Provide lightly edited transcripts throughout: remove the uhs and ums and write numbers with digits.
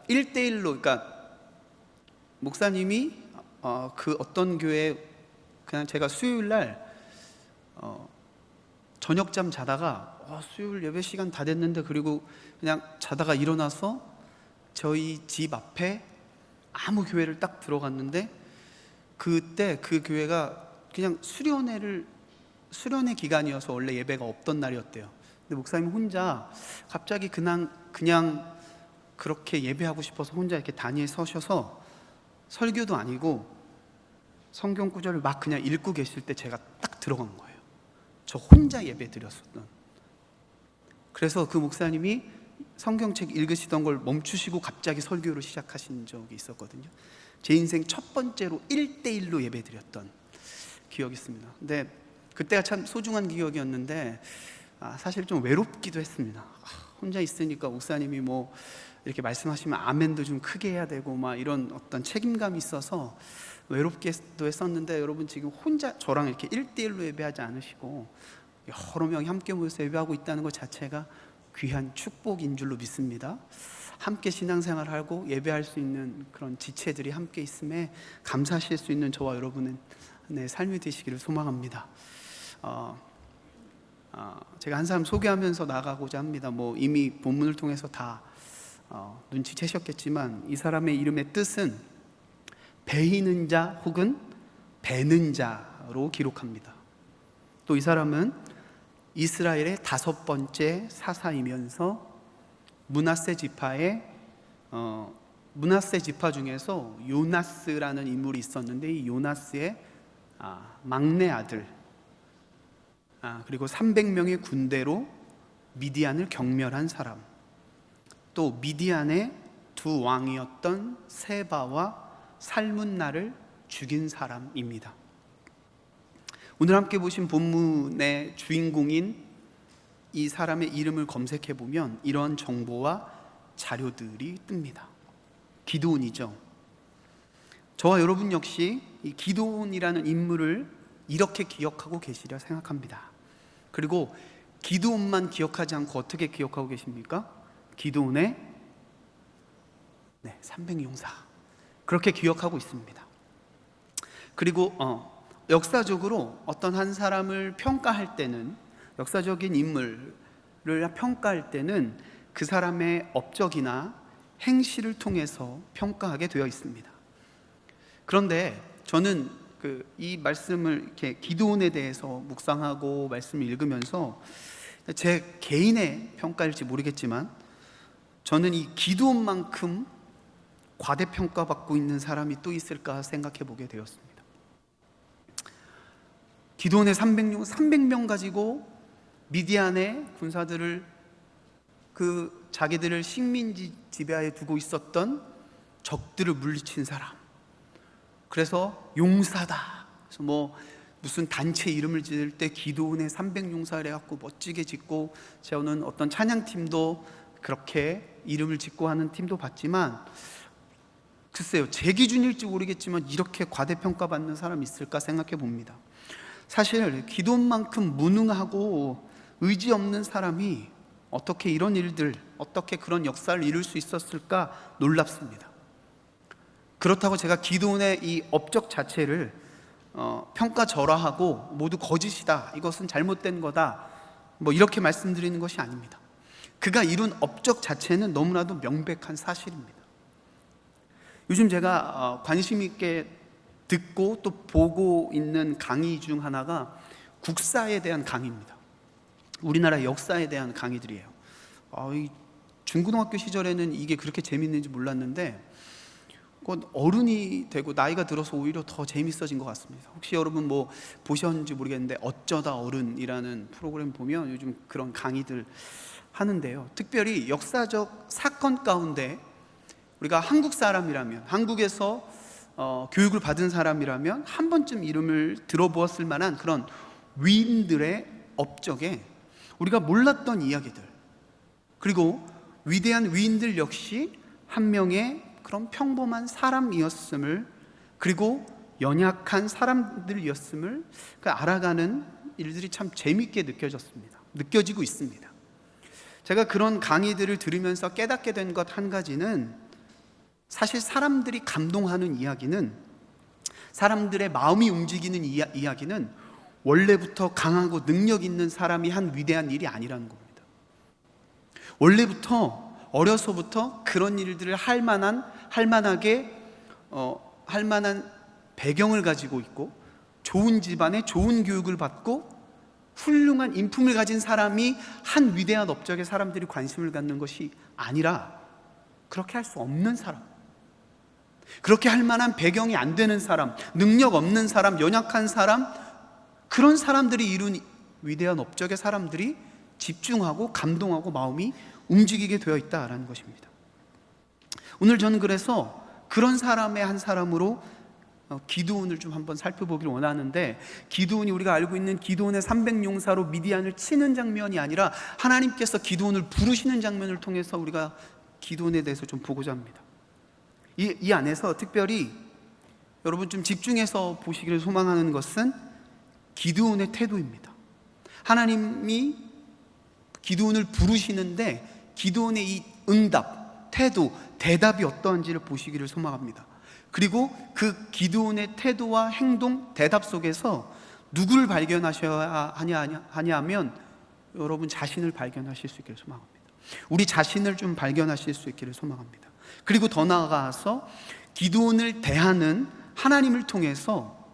1대1로, 그러니까 목사님이 그 어떤 교회, 그냥 제가 수요일 날 저녁잠 자다가 수요일 예배 시간 다 됐는데, 그리고 그냥 자다가 일어나서 저희 집 앞에 아무 교회를 딱 들어갔는데, 그때 그 교회가 그냥 수련회 기간이어서 원래 예배가 없던 날이었대요. 근데 목사님 혼자 갑자기 그냥 그렇게 예배하고 싶어서 혼자 이렇게 단위에 서셔서 설교도 아니고 성경 구절을 막 그냥 읽고 계실 때 제가 딱 들어간 거예요. 저 혼자 예배 드렸었던. 그래서 그 목사님이 성경책 읽으시던 걸 멈추시고 갑자기 설교를 시작하신 적이 있었거든요. 제 인생 첫 번째로 1대1로 예배 드렸던 기억이 있습니다. 근데 그때가 참 소중한 기억이었는데 사실 좀 외롭기도 했습니다. 혼자 있으니까 목사님이 뭐 이렇게 말씀하시면 아멘도 좀 크게 해야 되고 막 이런 어떤 책임감이 있어서 외롭기도 했었는데, 여러분 지금 혼자 저랑 이렇게 1대1로 예배하지 않으시고 여러 명이 함께 모여서 예배하고 있다는 것 자체가 귀한 축복인 줄로 믿습니다. 함께 신앙생활하고 예배할 수 있는 그런 지체들이 함께 있음에 감사하실 수 있는 저와 여러분의 삶이 되시기를 소망합니다. 제가 한 사람 소개하면서 나가고자 합니다. 뭐 이미 본문을 통해서 다 눈치채셨겠지만, 이 사람의 이름의 뜻은 베이는 자 혹은 베는 자로 기록합니다. 또 이 사람은 이스라엘의 5번째 사사이면서 므낫세 지파 중에서 요나스라는 인물이 있었는데, 이 요나스의 막내 아들, 그리고 300명의 군대로 미디안을 경멸한 사람, 또 미디안의 두 왕이었던 세바와 살문나를 죽인 사람입니다. 오늘 함께 보신 본문의 주인공인 이 사람의 이름을 검색해 보면 이런 정보와 자료들이 뜹니다. 기드온이죠. 저와 여러분 역시 이 기드온이라는 인물을 이렇게 기억하고 계시려 생각합니다. 그리고 기드온만 기억하지 않고 어떻게 기억하고 계십니까? 기드온의 300용사, 그렇게 기억하고 있습니다. 그리고 역사적으로 어떤 한 사람을 평가할 때는, 역사적인 인물을 평가할 때는 그 사람의 업적이나 행실을 통해서 평가하게 되어 있습니다. 그런데 저는 이 말씀을 이렇게 기드온에 대해서 묵상하고 말씀을 읽으면서, 제 개인의 평가일지 모르겠지만 저는 이 기드온만큼 과대평가받고 있는 사람이 또 있을까 생각해 보게 되었습니다. 기드온의 300명 가지고 미디안의 군사들을 자기들을 식민지 지배하에 두고 있었던 적들을 물리친 사람, 그래서 용사다. 그래서 무슨 단체 이름을 지을 때 기드온의 300용사를 해갖고 멋지게 짓고, 저는 어떤 찬양팀도 그렇게 이름을 짓고 하는 팀도 봤지만, 글쎄요, 제 기준일지 모르겠지만 이렇게 과대평가받는 사람이 있을까 생각해 봅니다. 사실 기드온만큼 무능하고 의지 없는 사람이 어떻게 이런 일들, 어떻게 그런 역사를 이룰 수 있었을까 놀랍습니다. 그렇다고 제가 기드온의 이 업적 자체를 평가절하하고 모두 거짓이다, 이것은 잘못된 거다, 이렇게 말씀드리는 것이 아닙니다. 그가 이룬 업적 자체는 너무나도 명백한 사실입니다. 요즘 제가 관심 있게 듣고 또 보고 있는 강의 중 하나가 국사에 대한 강의입니다. 우리나라 역사에 대한 강의들이에요. 중고등학교 시절에는 이게 그렇게 재밌는지 몰랐는데 어른이 되고 나이가 들어서 오히려 더 재밌어진 것 같습니다. 혹시 여러분 보셨는지 모르겠는데 어쩌다 어른이라는 프로그램 보면 요즘 그런 강의들 하는데요, 특별히 역사적 사건 가운데 우리가 한국 사람이라면, 한국에서 교육을 받은 사람이라면 한 번쯤 이름을 들어보았을 만한 그런 위인들의 업적에 우리가 몰랐던 이야기들, 그리고 위대한 위인들 역시 한 명의 그런 평범한 사람이었음을, 그리고 연약한 사람들이었음을 알아가는 일들이 참 재밌게 느껴지고 있습니다. 제가 그런 강의들을 들으면서 깨닫게 된 것 한 가지는 사실 사람들이 감동하는 이야기는, 사람들의 마음이 움직이는 이야기는 원래부터 강하고 능력 있는 사람이 한 위대한 일이 아니라는 겁니다. 원래부터 어려서부터 그런 일들을 할 만한 배경을 가지고 있고, 좋은 집안에 좋은 교육을 받고 훌륭한 인품을 가진 사람이 한 위대한 업적에 사람들이 관심을 갖는 것이 아니라, 그렇게 할 수 없는 사람, 그렇게 할 만한 배경이 안 되는 사람, 능력 없는 사람, 연약한 사람, 그런 사람들이 이룬 위대한 업적에 사람들이 집중하고 감동하고 마음이 움직이게 되어 있다라는 것입니다. 오늘 저는 그래서 그런 사람의 한 사람으로 기드온을 좀 한번 살펴보기를 원하는데, 기드온이, 우리가 알고 있는 기드온의 300용사로 미디안을 치는 장면이 아니라 하나님께서 기드온을 부르시는 장면을 통해서 우리가 기드온에 대해서 좀 보고자 합니다. 이 안에서 특별히 여러분 좀 집중해서 보시기를 소망하는 것은 기드온의 태도입니다. 하나님이 기드온을 부르시는데 기드온의 이 응답, 태도, 대답이 어떠한지를 보시기를 소망합니다. 그리고 그 기드온의 태도와 행동, 대답 속에서 누구를 발견하셔야 하냐면 여러분 자신을 발견하실 수 있기를 소망합니다. 우리 자신을 좀 발견하실 수 있기를 소망합니다. 그리고 더 나아가서 기드온을 대하는 하나님을 통해서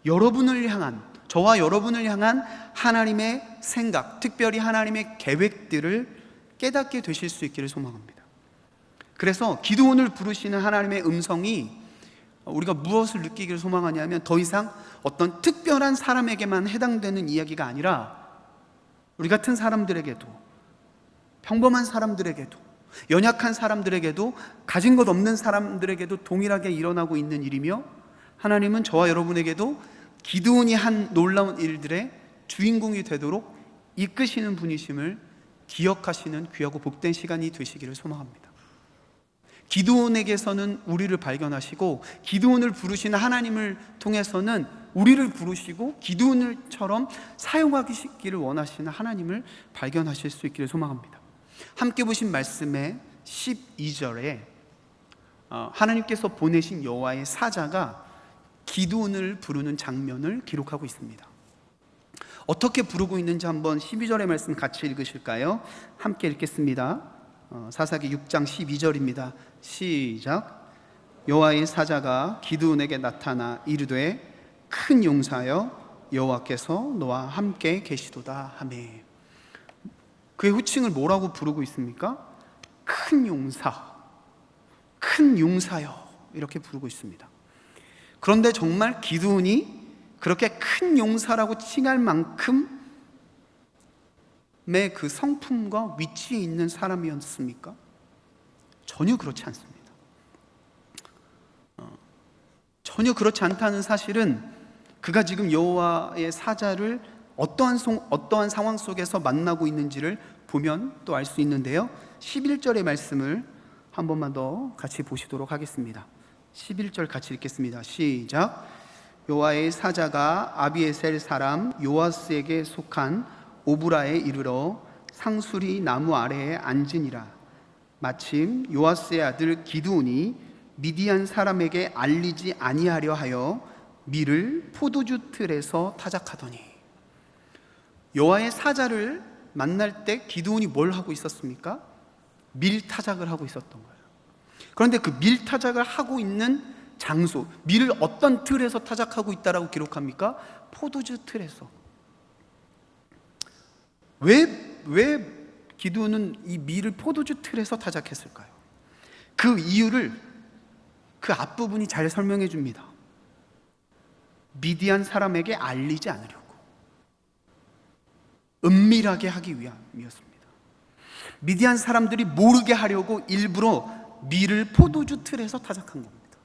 여러분을 향한, 저와 여러분을 향한 하나님의 생각, 특별히 하나님의 계획들을 깨닫게 되실 수 있기를 소망합니다. 그래서 기드온을 부르시는 하나님의 음성이 우리가 무엇을 느끼기를 소망하냐면, 더 이상 어떤 특별한 사람에게만 해당되는 이야기가 아니라 우리 같은 사람들에게도, 평범한 사람들에게도, 연약한 사람들에게도, 가진 것 없는 사람들에게도 동일하게 일어나고 있는 일이며, 하나님은 저와 여러분에게도 기드온이 한 놀라운 일들의 주인공이 되도록 이끄시는 분이심을 기억하시는 귀하고 복된 시간이 되시기를 소망합니다. 기드온에게서는 우리를 발견하시고, 기드온을 부르시는 하나님을 통해서는 우리를 부르시고 기드온처럼 사용하시기를 원하시는 하나님을 발견하실 수 있기를 소망합니다. 함께 보신 말씀의 12절에 하나님께서 보내신 여호와의 사자가 기드온을 부르는 장면을 기록하고 있습니다. 어떻게 부르고 있는지 한번 12절의 말씀 같이 읽으실까요? 함께 읽겠습니다. 사사기 6장 12절입니다. 시작. 여호와의 사자가 기드온에게 나타나 이르되 큰 용사여 여호와께서 너와 함께 계시도다 하매. 그의 호칭을 뭐라고 부르고 있습니까? 큰 용사, 큰 용사여, 이렇게 부르고 있습니다. 그런데 정말 기드온이 그렇게 큰 용사라고 칭할 만큼의 그 성품과 위치에 있는 사람이었습니까? 전혀 그렇지 않습니다. 전혀 그렇지 않다는 사실은 그가 지금 여호와의 사자를 어떠한 상황 속에서 만나고 있는지를 보면 또 알 수 있는데요, 11절의 말씀을 한 번만 더 같이 보시도록 하겠습니다. 11절 같이 읽겠습니다. 시작. 여호와의 사자가 아비에셀 사람 요아스에게 속한 오브라에 이르러 상수리 나무 아래에 앉으니라. 마침 요아스의 아들 기드온이 미디안 사람에게 알리지 아니하려 하여 밀을 포도주 틀에서 타작하더니. 여호와의 사자를 만날 때 기드온이 뭘 하고 있었습니까? 밀 타작을 하고 있었던 거예요. 그런데 그 밀 타작을 하고 있는 장소, 밀을 어떤 틀에서 타작하고 있다라고 기록합니까? 포도주 틀에서. 왜 기드온은 이 밀을 포도주 틀에서 타작했을까요? 그 이유를 그 앞부분이 잘 설명해 줍니다. 미디안 사람에게 알리지 않으려고, 은밀하게 하기 위함이었습니다. 미디안 사람들이 모르게 하려고 일부러 밀을 포도주 틀에서 타작한 겁니다.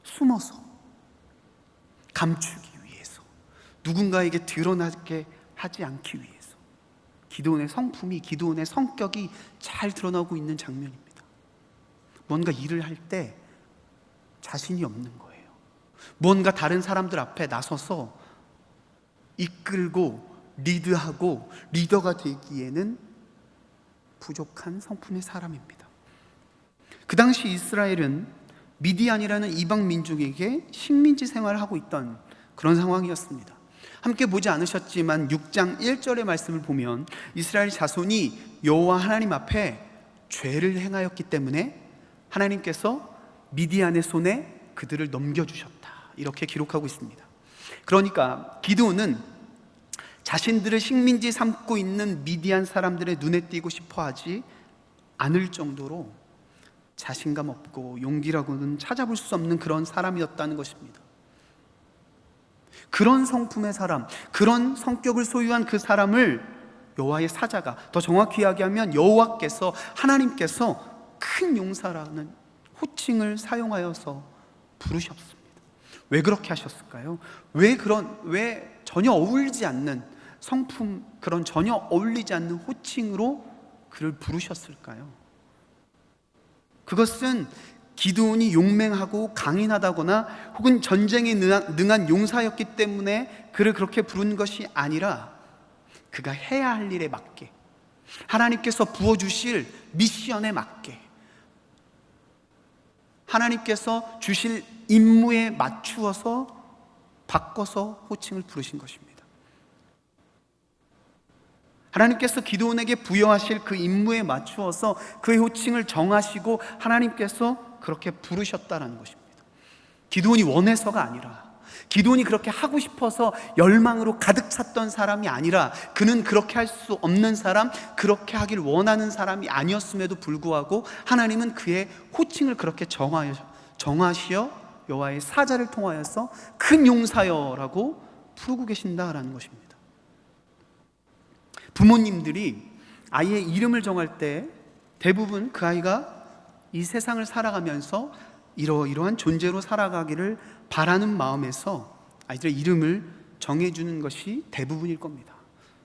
숨어서, 감추기 위해서, 누군가에게 드러나게 하지 않기 위해서. 기드온의 성품이, 기드온의 성격이 잘 드러나고 있는 장면입니다. 뭔가 일을 할 때 자신이 없는 거예요. 뭔가 다른 사람들 앞에 나서서 이끌고 리드하고 리더가 되기에는 부족한 성품의 사람입니다. 그 당시 이스라엘은 미디안이라는 이방 민족에게 식민지 생활을 하고 있던 그런 상황이었습니다. 함께 보지 않으셨지만 6장 1절의 말씀을 보면 이스라엘 자손이 여호와 하나님 앞에 죄를 행하였기 때문에 하나님께서 미디안의 손에 그들을 넘겨주셨다, 이렇게 기록하고 있습니다. 그러니까 기드온은 자신들을 식민지 삼고 있는 미디안 사람들의 눈에 띄고 싶어 하지 않을 정도로 자신감 없고 용기라고는 찾아볼 수 없는 그런 사람이었다는 것입니다. 그런 성품의 사람, 그런 성격을 소유한 그 사람을 여호와의 사자가, 더 정확히 이야기하면 여호와께서, 하나님께서 큰 용사라는 호칭을 사용하여서 부르셨습니다. 왜 그렇게 하셨을까요? 왜 전혀 어울리지 않는 성품, 그런 전혀 어울리지 않는 호칭으로 그를 부르셨을까요? 그것은 기드온이 용맹하고 강인하다거나 혹은 전쟁에 능한 용사였기 때문에 그를 그렇게 부른 것이 아니라 그가 해야 할 일에 맞게, 하나님께서 부어주실 미션에 맞게, 하나님께서 주실 임무에 맞추어서 바꿔서 호칭을 부르신 것입니다. 하나님께서 기드온에게 부여하실 그 임무에 맞추어서 그의 호칭을 정하시고 하나님께서 그렇게 부르셨다는 것입니다. 기드온이 원해서가 아니라, 기드온이 그렇게 하고 싶어서 열망으로 가득 찼던 사람이 아니라, 그는 그렇게 할 수 없는 사람, 그렇게 하길 원하는 사람이 아니었음에도 불구하고 하나님은 그의 호칭을 그렇게 정하시어 여호와의 사자를 통하여서 큰 용사여라고 부르고 계신다라는 것입니다. 부모님들이 아이의 이름을 정할 때 대부분 그 아이가 이 세상을 살아가면서 이러이러한 존재로 살아가기를 바라는 마음에서 아이들의 이름을 정해주는 것이 대부분일 겁니다.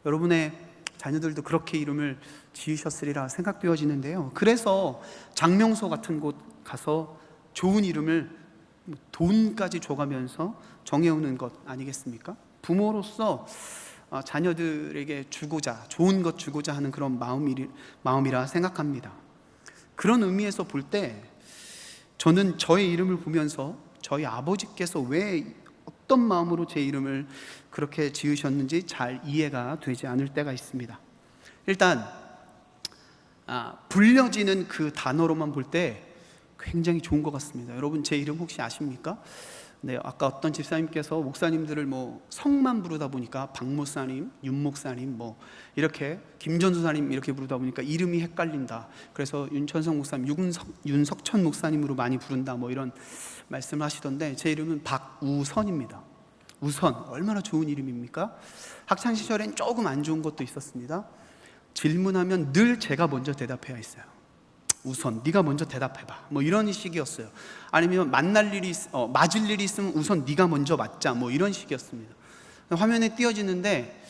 여러분의 자녀들도 그렇게 이름을 지으셨으리라 생각되어지는데요, 그래서 장명소 같은 곳 가서 좋은 이름을 돈까지 줘가면서 정해오는 것 아니겠습니까? 부모로서 자녀들에게 좋은 것 주고자 하는 그런 마음이라 생각합니다. 그런 의미에서 볼 때 저는 저의 이름을 보면서 저희 아버지께서 왜, 어떤 마음으로 제 이름을 그렇게 지으셨는지 잘 이해가 되지 않을 때가 있습니다. 일단 불려지는 그 단어로만 볼 때 굉장히 좋은 것 같습니다. 여러분, 제 이름 혹시 아십니까? 네, 아까 어떤 집사님께서 목사님들을 성만 부르다 보니까 박 목사님, 윤 목사님, 이렇게 김전수사님 이렇게 부르다 보니까 이름이 헷갈린다. 그래서 윤천성 목사님, 윤석천 목사님으로 많이 부른다. 이런 말씀을 하시던데, 제 이름은 박우선입니다. 우선, 얼마나 좋은 이름입니까? 학창 시절엔 조금 안 좋은 것도 있었습니다. 질문하면 늘 제가 먼저 대답해야 했어요. 우선 네가 먼저 대답해봐, 이런 식이었어요. 아니면 맞을 일이 있으면 우선 네가 먼저 맞자, 이런 식이었습니다. 화면에 띄어지는데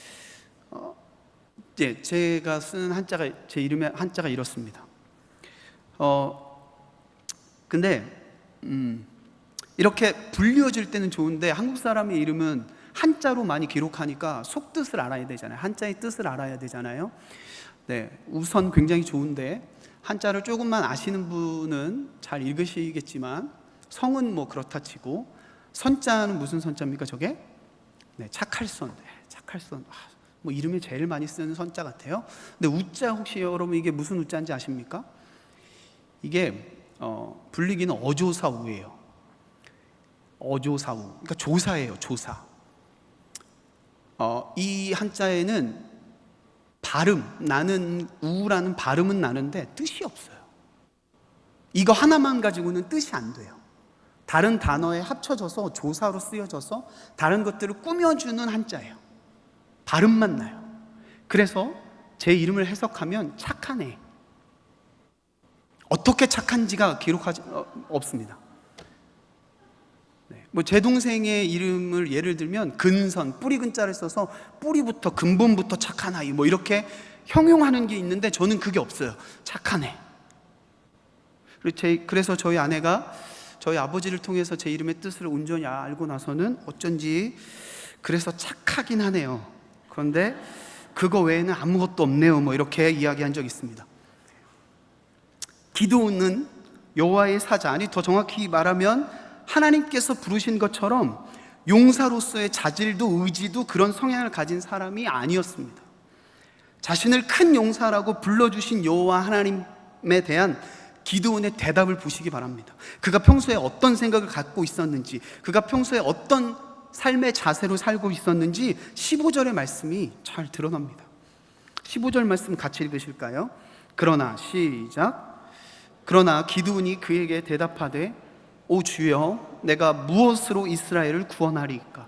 제가 쓰는 한자가, 제 이름의 한자가 이렇습니다. 근데 이렇게 불리어질 때는 좋은데, 한국 사람의 이름은 한자로 많이 기록하니까 속뜻을 알아야 되잖아요. 한자의 뜻을 알아야 되잖아요. 네, 우선 굉장히 좋은데 한자를 조금만 아시는 분은 잘 읽으시겠지만, 성은 그렇다 치고, 선자는 무슨 선자입니까 저게? 네, 착할선. 네, 착할선. 이름에 제일 많이 쓰는 선자 같아요. 근데 우자, 혹시 여러분 이게 무슨 우자인지 아십니까? 이게 불리기는 어조사우예요. 어조사우. 그러니까 조사예요, 조사. 이 한자에는 나는 우라는 발음은 나는데 뜻이 없어요. 이거 하나만 가지고는 뜻이 안 돼요. 다른 단어에 합쳐져서 조사로 쓰여져서 다른 것들을 꾸며주는 한자예요. 발음만 나요. 그래서 제 이름을 해석하면 착한 애. 어떻게 착한지가 기록하지 없습니다. 제 동생의 이름을 예를 들면 근선, 뿌리 근자를 써서 뿌리부터, 근본부터 착한 아이, 이렇게 형용하는 게 있는데 저는 그게 없어요. 착한 애. 그래서 저희 아내가 저희 아버지를 통해서 제 이름의 뜻을 온전히 알고 나서는 어쩐지 그래서 착하긴 하네요. 그런데 그거 외에는 아무것도 없네요. 이렇게 이야기한 적이 있습니다. 기드온은 여호와의 사자, 아니 더 정확히 말하면 하나님께서 부르신 것처럼 용사로서의 자질도 의지도 그런 성향을 가진 사람이 아니었습니다. 자신을 큰 용사라고 불러주신 여호와 하나님에 대한 기드온의 대답을 보시기 바랍니다. 그가 평소에 어떤 생각을 갖고 있었는지, 그가 평소에 어떤 삶의 자세로 살고 있었는지 15절의 말씀이 잘 드러납니다. 15절 말씀 같이 읽으실까요? 그러나 시작. 그러나 기드온이 그에게 대답하되 오 주여, 내가 무엇으로 이스라엘을 구원하리이까?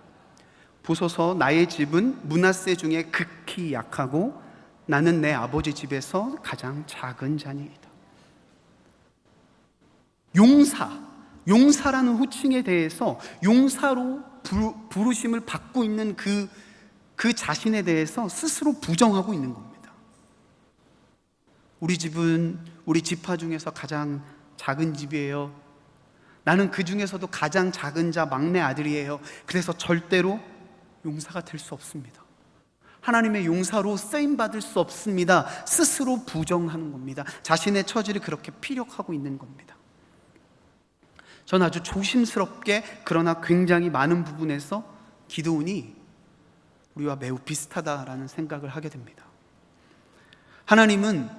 보소서, 나의 집은 므낫세 중에 극히 약하고 나는 내 아버지 집에서 가장 작은 자니이다. 용사라는 호칭에 대해서 용사로 부르심을 받고 있는 그 자신에 대해서 스스로 부정하고 있는 겁니다. 우리 집은 우리 지파 중에서 가장 작은 집이에요. 나는 그 중에서도 가장 작은 자 막내 아들이에요. 그래서 절대로 용사가 될 수 없습니다. 하나님의 용사로 쓰임받을 수 없습니다. 스스로 부정하는 겁니다. 자신의 처지를 그렇게 피력하고 있는 겁니다. 저는 아주 조심스럽게 그러나 굉장히 많은 부분에서 기드온이 우리와 매우 비슷하다라는 생각을 하게 됩니다. 하나님은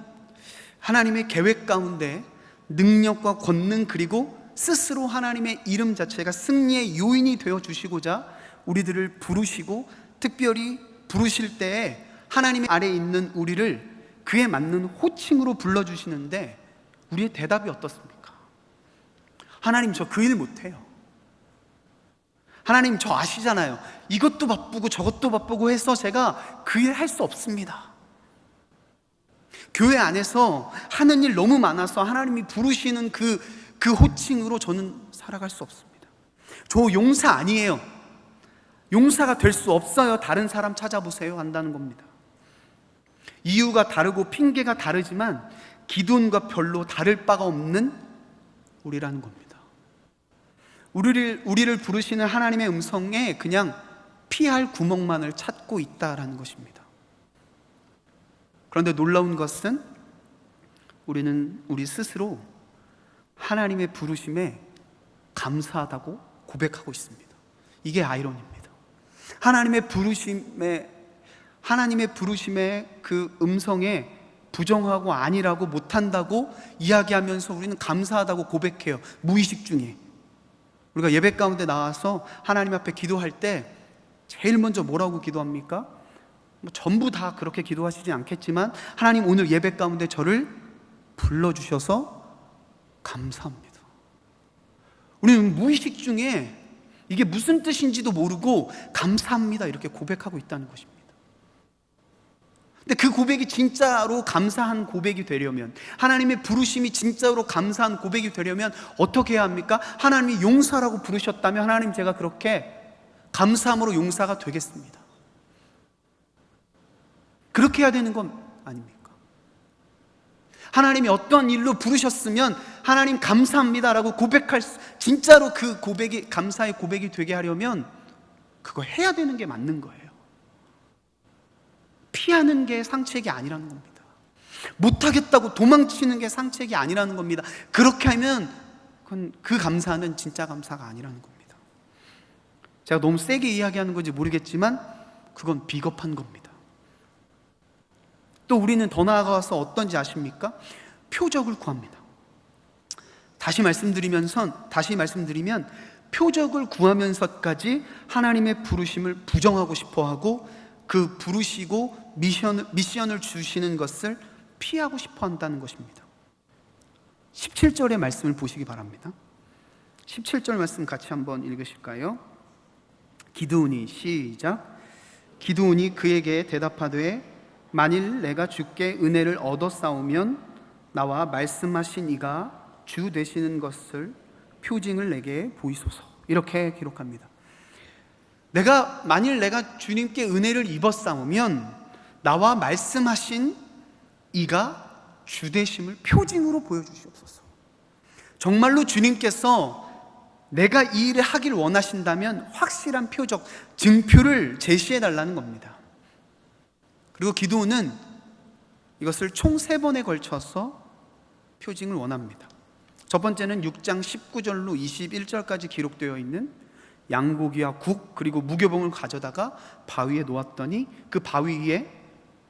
하나님의 계획 가운데 능력과 권능, 그리고 스스로 하나님의 이름 자체가 승리의 요인이 되어 주시고자 우리들을 부르시고, 특별히 부르실 때에 하나님의 아래에 있는 우리를 그에 맞는 호칭으로 불러주시는데 우리의 대답이 어떻습니까? 하나님, 저 그 일 못해요. 하나님, 저 아시잖아요. 이것도 바쁘고 저것도 바쁘고 해서 제가 그 일 할 수 없습니다. 교회 안에서 하는 일 너무 많아서 하나님이 부르시는 그 호칭으로 저는 살아갈 수 없습니다. 저 용사 아니에요. 용사가 될 수 없어요. 다른 사람 찾아보세요. 한다는 겁니다. 이유가 다르고 핑계가 다르지만 기드온과 별로 다를 바가 없는 우리라는 겁니다. 우리를 부르시는 하나님의 음성에 그냥 피할 구멍만을 찾고 있다라는 것입니다. 그런데 놀라운 것은 우리는 우리 스스로 하나님의 부르심에 감사하다고 고백하고 있습니다. 이게 아이러니입니다. 하나님의 부르심의 그 음성에 부정하고 아니라고 못한다고 이야기하면서 우리는 감사하다고 고백해요. 무의식 중에. 우리가 예배 가운데 나와서 하나님 앞에 기도할 때 제일 먼저 뭐라고 기도합니까? 전부 다 그렇게 기도하시지 않겠지만, 하나님, 오늘 예배 가운데 저를 불러주셔서 감사합니다. 우리는 무의식 중에 이게 무슨 뜻인지도 모르고 감사합니다 이렇게 고백하고 있다는 것입니다. 근데 그 고백이 진짜로 감사한 고백이 되려면, 하나님의 부르심이 진짜로 감사한 고백이 되려면 어떻게 해야 합니까? 하나님이 용사라고 부르셨다면 하나님, 제가 그렇게 감사함으로 용사가 되겠습니다. 그렇게 해야 되는 건 아닙니까? 하나님이 어떠한 일로 부르셨으면 하나님 감사합니다라고 진짜로 그 고백이 감사의 고백이 되게 하려면 그거 해야 되는 게 맞는 거예요. 피하는 게 상책이 아니라는 겁니다. 못하겠다고 도망치는 게 상책이 아니라는 겁니다. 그렇게 하면 그 감사는 진짜 감사가 아니라는 겁니다. 제가 너무 세게 이야기하는 건지 모르겠지만 그건 비겁한 겁니다. 또 우리는 더 나아가서 어떤지 아십니까? 표적을 구합니다. 다시 말씀드리면 표적을 구하면서까지 하나님의 부르심을 부정하고 싶어하고, 그 부르시고 미션을 주시는 것을 피하고 싶어 한다는 것입니다. 17절의 말씀을 보시기 바랍니다. 17절 말씀 같이 한번 읽으실까요? 기드온이 시작. 기드온이 그에게 대답하되 만일 내가 주께 은혜를 얻어 싸우면 나와 말씀하신 이가 주 되시는 것을 표징을 내게 보이소서. 이렇게 기록합니다. 만일 내가 주님께 은혜를 입어 싸우면 나와 말씀하신 이가 주 되심을 표징으로 보여주시옵소서. 정말로 주님께서 내가 이 일을 하길 원하신다면 확실한 표적, 증표를 제시해 달라는 겁니다. 그리고 기드온은 이것을 총 3번에 걸쳐서 표징을 원합니다. 첫 번째는 6장 19절로 21절까지 기록되어 있는 양고기와 국 그리고 무교봉을 가져다가 바위에 놓았더니 그 바위 위에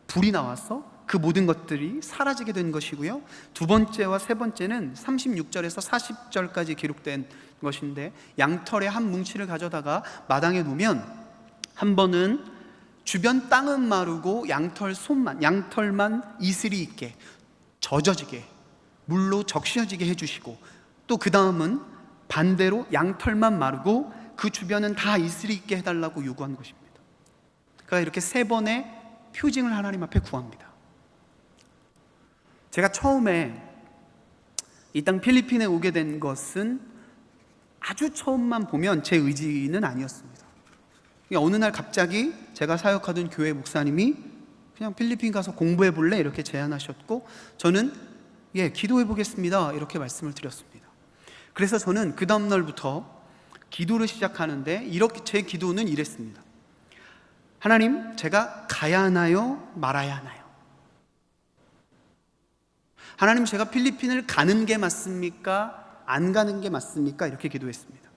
불이 나와서 그 모든 것들이 사라지게 된 것이고요. 두 번째와 세 번째는 36절에서 40절까지 기록된 것인데, 양털의 한 뭉치를 가져다가 마당에 놓으면 한 번은 주변 땅은 마르고 양털만 이슬이 있게 젖어지게 물로 적셔지게 해주시고, 또 그 다음은 반대로 양털만 마르고 그 주변은 다 이슬이 있게 해달라고 요구한 것입니다. 그러니까 이렇게 세 번의 표징을 하나님 앞에 구합니다. 제가 처음에 이 땅 필리핀에 오게 된 것은 아주 처음만 보면 제 의지는 아니었습니다. 어느 날 갑자기 제가 사역하던 교회 목사님이 그냥 필리핀 가서 공부해 볼래? 이렇게 제안하셨고, 저는 기도해 보겠습니다 이렇게 말씀을 드렸습니다. 그래서 저는 그 다음 날부터 기도를 시작하는데, 이렇게 제 기도는 이랬습니다. 하나님, 제가 가야 하나요? 말아야 하나요? 하나님, 제가 필리핀을 가는 게 맞습니까? 안 가는 게 맞습니까? 이렇게 기도했습니다.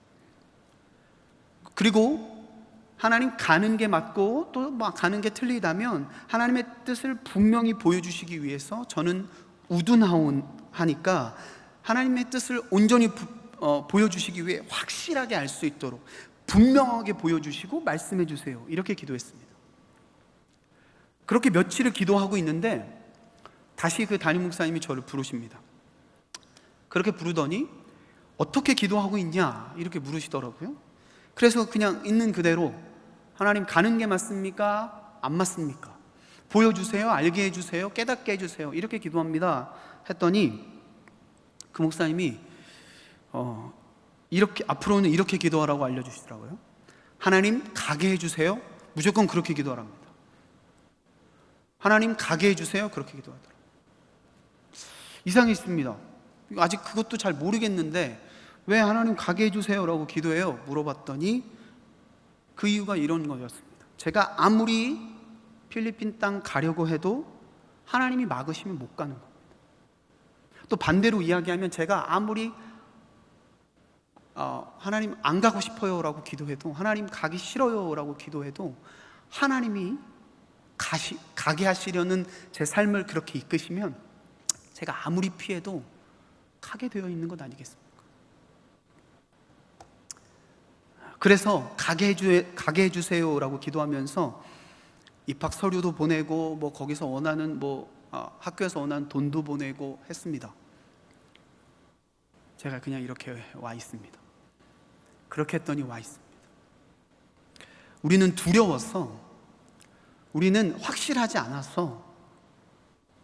그리고 하나님, 가는 게 맞고 또 가는 게 틀리다면 하나님의 뜻을 분명히 보여주시기 위해서 저는 우둔하니까 하나님의 뜻을 온전히 보여주시기 위해 확실하게 알 수 있도록 분명하게 보여주시고 말씀해 주세요 이렇게 기도했습니다. 그렇게 며칠을 기도하고 있는데 다시 그 담임 목사님이 저를 부르십니다. 그렇게 부르더니 어떻게 기도하고 있냐 이렇게 물으시더라고요. 그래서 그냥 있는 그대로 하나님, 가는 게 맞습니까? 안 맞습니까? 보여주세요, 알게 해주세요, 깨닫게 해주세요 이렇게 기도합니다 했더니 그 목사님이 이렇게 앞으로는 이렇게 기도하라고 알려주시더라고요. 하나님, 가게 해주세요. 무조건 그렇게 기도하랍니다. 하나님, 가게 해주세요. 그렇게 기도하더라고요. 이상했습니다. 아직 그것도 잘 모르겠는데 왜 하나님 가게 해주세요 라고 기도해요? 물어봤더니 그 이유가 이런 거였습니다. 제가 아무리 필리핀 땅 가려고 해도 하나님이 막으시면 못 가는 겁니다. 또 반대로 이야기하면 제가 아무리 하나님 안 가고 싶어요 라고 기도해도, 하나님 가기 싫어요 라고 기도해도 하나님이 가게 하시려는 제 삶을 그렇게 이끄시면 제가 아무리 피해도 가게 되어 있는 것 아니겠습니까? 그래서 가게 해주세요 라고 기도하면서 입학 서류도 보내고 거기서 원하는 학교에서 원하는 돈도 보내고 했습니다. 제가 그냥 이렇게 와 있습니다. 그렇게 했더니 와 있습니다. 우리는 두려워서, 우리는 확실하지 않아서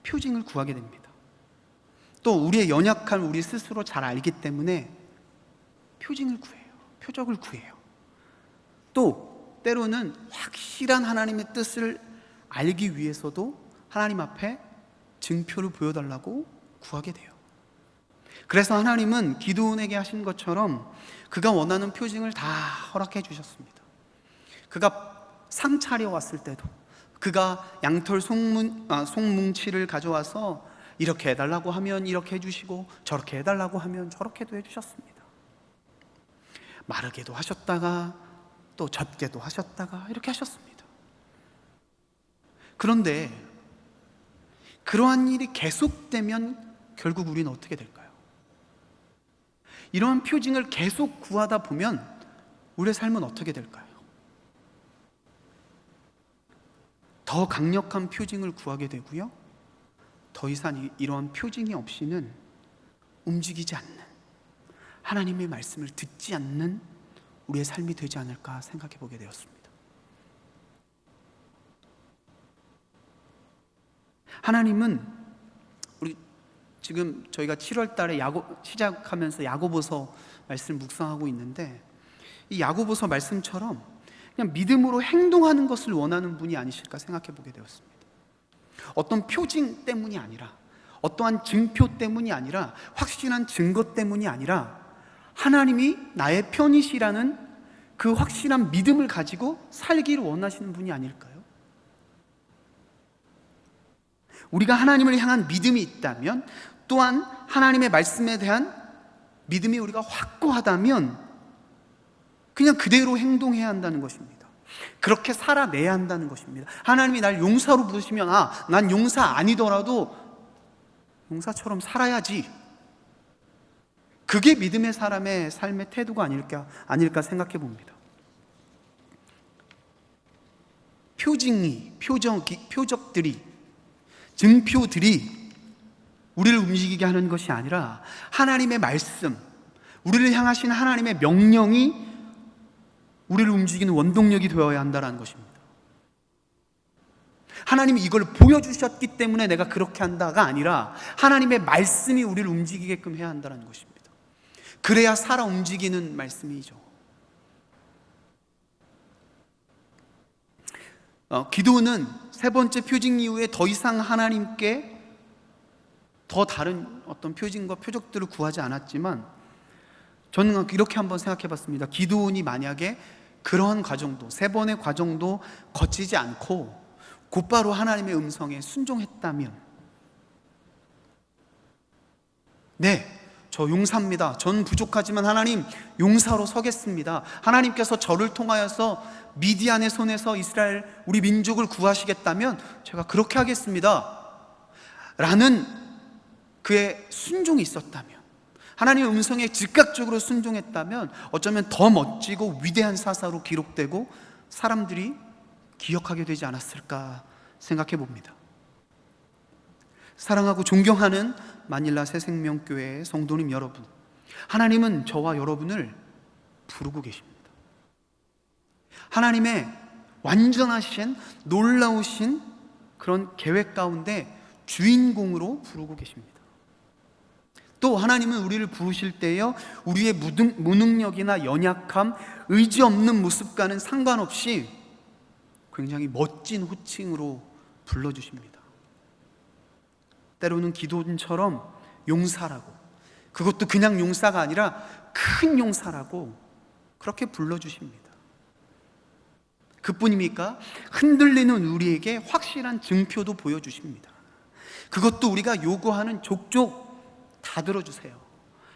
표징을 구하게 됩니다. 또 우리의 연약한 우리 스스로 잘 알기 때문에 표징을 구해요. 표적을 구해요. 또 때로는 확실한 하나님의 뜻을 알기 위해서도 하나님 앞에 증표를 보여달라고 구하게 돼요. 그래서 하나님은 기드온에게 하신 것처럼 그가 원하는 표징을 다 허락해 주셨습니다. 그가 상 차려왔을 때도, 그가 양털 송뭉치를 가져와서 이렇게 해달라고 하면 이렇게 해주시고 저렇게 해달라고 하면 저렇게도 해주셨습니다. 마르게도 하셨다가 또 젖게도 하셨다가 이렇게 하셨습니다. 그런데 그러한 일이 계속되면 결국 우리는 어떻게 될까요? 이러한 표징을 계속 구하다 보면 우리의 삶은 어떻게 될까요? 더 강력한 표징을 구하게 되고요, 더 이상 이러한 표징이 없이는 움직이지 않는, 하나님의 말씀을 듣지 않는 우리의 삶이 되지 않을까 생각해 보게 되었습니다. 하나님은 지금 저희가 7월 달에 시작하면서 야고보서 말씀을 묵상하고 있는데, 이 야고보서 말씀처럼 그냥 믿음으로 행동하는 것을 원하는 분이 아니실까 생각해 보게 되었습니다. 어떤 표징 때문이 아니라, 어떠한 증표 때문이 아니라, 확실한 증거 때문이 아니라 하나님이 나의 편이시라는 그 확실한 믿음을 가지고 살기를 원하시는 분이 아닐까요? 우리가 하나님을 향한 믿음이 있다면, 또한 하나님의 말씀에 대한 믿음이 우리가 확고하다면 그냥 그대로 행동해야 한다는 것입니다. 그렇게 살아내야 한다는 것입니다. 하나님이 날 용사로 부르시면 난 용사 아니더라도 용사처럼 살아야지. 그게 믿음의 사람의 삶의 태도가 아닐까 생각해 봅니다. 표적들이, 증표들이 우리를 움직이게 하는 것이 아니라 하나님의 말씀, 우리를 향하신 하나님의 명령이 우리를 움직이는 원동력이 되어야 한다는 것입니다. 하나님이 이걸 보여주셨기 때문에 내가 그렇게 한다가 아니라 하나님의 말씀이 우리를 움직이게끔 해야 한다는 것입니다. 그래야 살아 움직이는 말씀이죠. 기도는 세 번째 표징 이후에 더 이상 하나님께 더 다른 어떤 표징과 표적들을 구하지 않았지만, 저는 이렇게 한번 생각해 봤습니다. 기도원이 만약에 그러한 과정도, 세 번의 과정도 거치지 않고 곧바로 하나님의 음성에 순종했다면, 네, 저 용사입니다. 전 부족하지만 하나님 용사로 서겠습니다. 하나님께서 저를 통하여서 미디안의 손에서 이스라엘 우리 민족을 구하시겠다면 제가 그렇게 하겠습니다 라는 그의 순종이 있었다면, 하나님의 음성에 즉각적으로 순종했다면 어쩌면 더 멋지고 위대한 사사로 기록되고 사람들이 기억하게 되지 않았을까 생각해 봅니다. 사랑하고 존경하는 마닐라 새생명교회의 성도님 여러분, 하나님은 저와 여러분을 부르고 계십니다. 하나님의 완전하신 놀라우신 그런 계획 가운데 주인공으로 부르고 계십니다. 또 하나님은 우리를 부르실 때요, 우리의 무능력이나 연약함, 의지 없는 모습과는 상관없이 굉장히 멋진 호칭으로 불러주십니다. 때로는 기도원처럼 용사라고, 그것도 그냥 용사가 아니라 큰 용사라고 그렇게 불러주십니다. 그뿐입니까? 흔들리는 우리에게 확실한 증표도 보여주십니다. 그것도 우리가 요구하는 족족 다 들어주세요.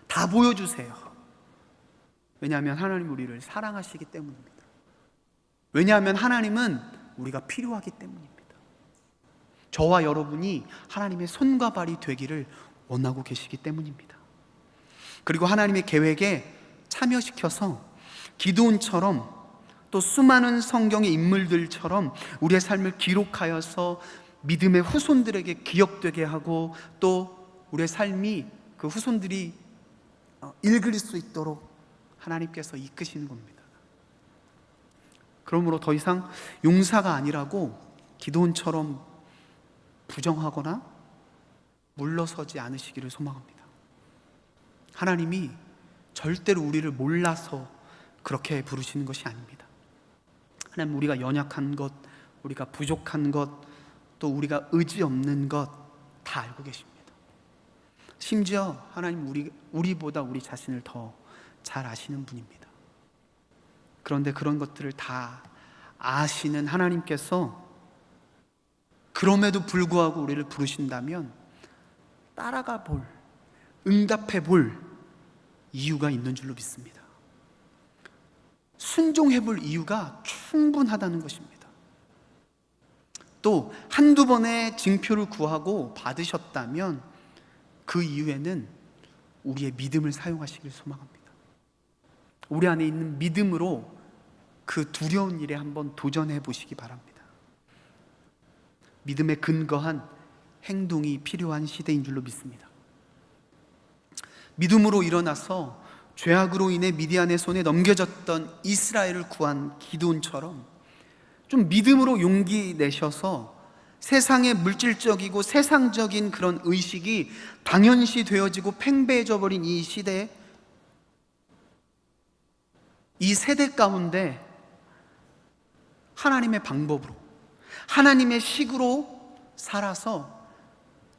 다 보여주세요. 왜냐하면 하나님 우리를 사랑하시기 때문입니다. 왜냐하면 하나님은 우리가 필요하기 때문입니다. 저와 여러분이 하나님의 손과 발이 되기를 원하고 계시기 때문입니다. 그리고 하나님의 계획에 참여시켜서 기도원처럼 또 수많은 성경의 인물들처럼 우리의 삶을 기록하여서 믿음의 후손들에게 기억되게 하고, 또 우리의 삶이 그 후손들이 읽을 수 있도록 하나님께서 이끄시는 겁니다. 그러므로 더 이상 용사가 아니라고 기도원처럼 부정하거나 물러서지 않으시기를 소망합니다. 하나님이 절대로 우리를 몰라서 그렇게 부르시는 것이 아닙니다. 하나님, 우리가 연약한 것, 우리가 부족한 것, 또 우리가 의지 없는 것 다 알고 계십니다. 심지어 하나님 우리보다 우리 자신을 더 잘 아시는 분입니다. 그런데 그런 것들을 다 아시는 하나님께서 그럼에도 불구하고 우리를 부르신다면 따라가 볼, 응답해 볼 이유가 있는 줄로 믿습니다. 순종해 볼 이유가 충분하다는 것입니다. 또 한두 번의 징표를 구하고 받으셨다면 그 이후에는 우리의 믿음을 사용하시길 소망합니다. 우리 안에 있는 믿음으로 그 두려운 일에 한번 도전해 보시기 바랍니다. 믿음에 근거한 행동이 필요한 시대인 줄로 믿습니다. 믿음으로 일어나서 죄악으로 인해 미디안의 손에 넘겨졌던 이스라엘을 구한 기드온처럼 좀 믿음으로 용기 내셔서 세상의 물질적이고 세상적인 그런 의식이 당연시 되어지고 팽배해져 버린 이 시대에, 이 세대 가운데 하나님의 방법으로, 하나님의 식으로 살아서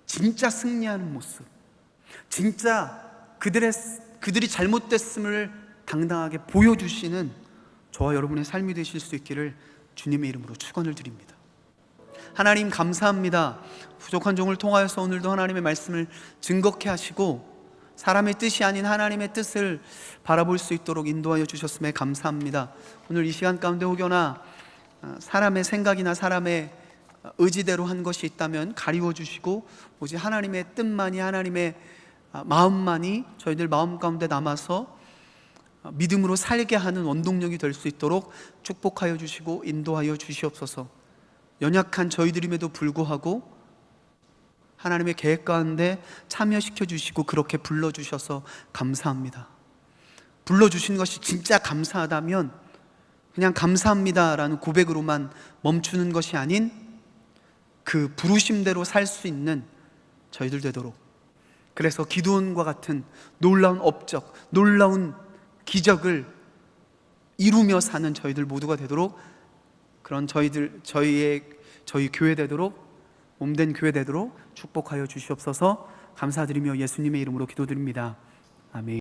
진짜 승리하는 모습, 진짜 그들이 잘못됐음을 당당하게 보여주시는 저와 여러분의 삶이 되실 수 있기를 주님의 이름으로 축원을 드립니다. 하나님 감사합니다. 부족한 종을 통하여서 오늘도 하나님의 말씀을 증거케 하시고 사람의 뜻이 아닌 하나님의 뜻을 바라볼 수 있도록 인도하여 주셨음에 감사합니다. 오늘 이 시간 가운데 혹여나 사람의 생각이나 사람의 의지대로 한 것이 있다면 가리워 주시고 오직 하나님의 뜻만이, 하나님의 마음만이 저희들 마음 가운데 남아서 믿음으로 살게 하는 원동력이 될 수 있도록 축복하여 주시고 인도하여 주시옵소서. 연약한 저희들임에도 불구하고 하나님의 계획 가운데 참여시켜 주시고 그렇게 불러주셔서 감사합니다. 불러주신 것이 진짜 감사하다면 그냥 감사합니다라는 고백으로만 멈추는 것이 아닌 그 부르심대로 살 수 있는 저희들 되도록, 그래서 기드온과 같은 놀라운 업적, 놀라운 기적을 이루며 사는 저희들 모두가 되도록, 그런 저희 교회 되도록, 몸된 교회 되도록 축복하여 주시옵소서. 감사드리며 예수님의 이름으로 기도드립니다. 아멘.